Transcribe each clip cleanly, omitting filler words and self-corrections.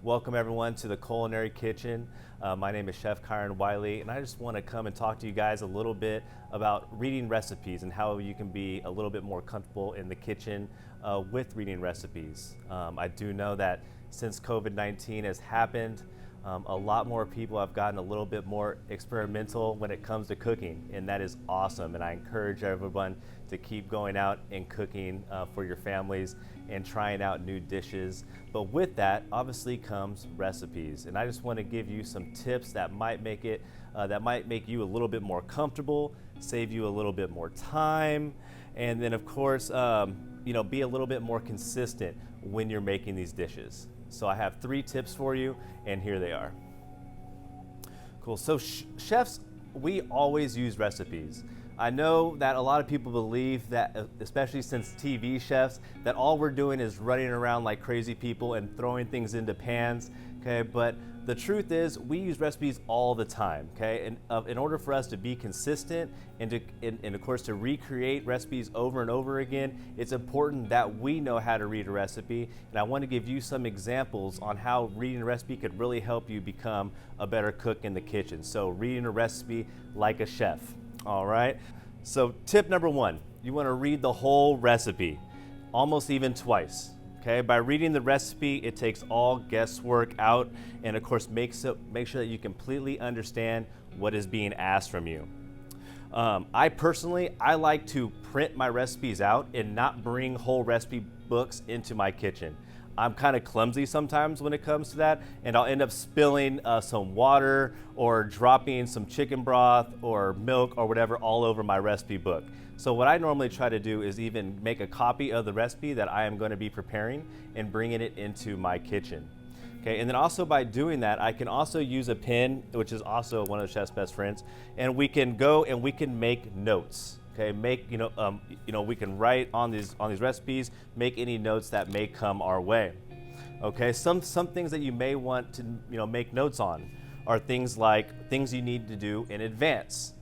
Welcome everyone to the Culinary Kitchen. My name is Chef Kyran Wiley, and I just want to come and talk to you guys a little bit about reading recipes and how you can be a little bit more comfortable in the kitchen with reading recipes. I do know that since COVID-19 has happened, a lot more people have gotten a little bit more experimental when it comes to cooking, and that is awesome. And I encourage everyone to keep going out and cooking for your families and trying out new dishes. But with that, obviously comes recipes. And I just want to give you some tips that might make you a little bit more comfortable, save you a little bit more time, and then of course, be a little bit more consistent when you're making these dishes. So I have 3 tips for you, and here they are. Cool, so chefs, we always use recipes. I know that a lot of people believe that, especially since TV chefs, that all we're doing is running around like crazy people and throwing things into pans, okay? But the truth is, we use recipes all the time, okay? And in order for us to be consistent and of course to recreate recipes over and over again, it's important that we know how to read a recipe. And I want to give you some examples on how reading a recipe could really help you become a better cook in the kitchen. So reading a recipe like a chef. All right, so tip number 1, you want to read the whole recipe, almost even twice. Okay, by reading the recipe, it takes all guesswork out, and of course make sure that you completely understand what is being asked from you. I personally like to print my recipes out and not bring whole recipe books into my kitchen. I'm kind of clumsy sometimes when it comes to that, and I'll end up spilling some water or dropping some chicken broth or milk or whatever all over my recipe book. So what I normally try to do is even make a copy of the recipe that I am going to be preparing and bringing it into my kitchen. Okay, and then also by doing that, I can also use a pen, which is also one of the chef's best friends, and we can go and we can make notes. Okay, we can write on these recipes, make any notes that may come our way. Okay, some things that you may want to make notes on are things like things you need to do in advance.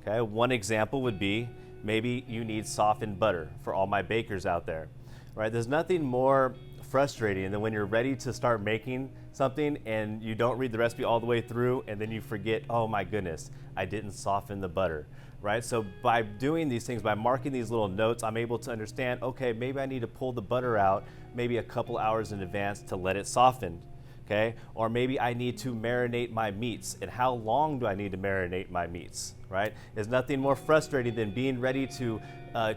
Okay, one example would be maybe you need softened butter for all my bakers out there. Right, there's nothing more frustrating than when you're ready to start making something and you don't read the recipe all the way through, and then you forget, oh my goodness, I didn't soften the butter. Right, so by doing these things, by marking these little notes, I'm able to understand, okay, maybe I need to pull the butter out maybe a couple hours in advance to let it soften, okay? Or maybe I need to marinate my meats, and how long do I need to marinate my meats, right? There's nothing more frustrating than being ready to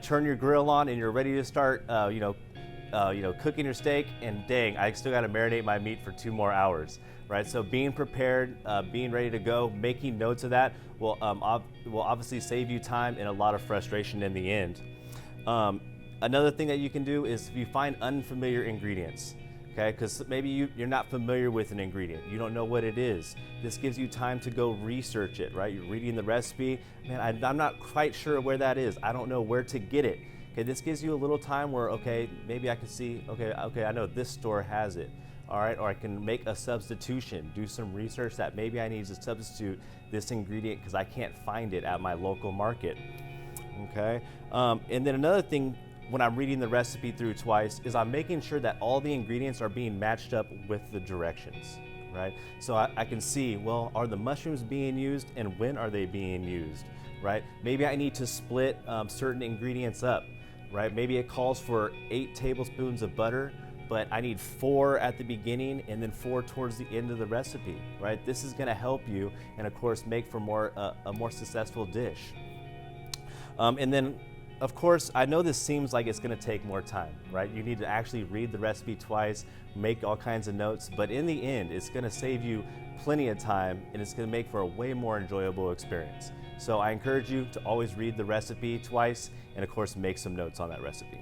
turn your grill on and you're ready to start, cooking your steak, and dang, I still got to marinate my meat for 2 more hours, right? So being prepared, being ready to go, making notes of that will obviously save you time and a lot of frustration in the end. Another thing that you can do is if you find unfamiliar ingredients, okay? Because maybe you're not familiar with an ingredient, you don't know what it is. This gives you time to go research it, right? You're reading the recipe, man, I'm not quite sure where that is. I don't know where to get it. Okay, this gives you a little time where, okay, maybe I can see, okay, I know this store has it, all right? Or I can make a substitution, do some research that maybe I need to substitute this ingredient because I can't find it at my local market, okay? And then another thing when I'm reading the recipe through twice is I'm making sure that all the ingredients are being matched up with the directions, right? So I can see, well, are the mushrooms being used and when are they being used, right? Maybe I need to split certain ingredients up. Right? Maybe it calls for 8 tablespoons of butter, but I need 4 at the beginning and then 4 towards the end of the recipe, right? This is gonna help you and of course make for a more successful dish. And then of course, I know this seems like it's gonna take more time, right? You need to actually read the recipe twice, make all kinds of notes, but in the end, it's gonna save you plenty of time and it's gonna make for a way more enjoyable experience. So I encourage you to always read the recipe twice and of course make some notes on that recipe.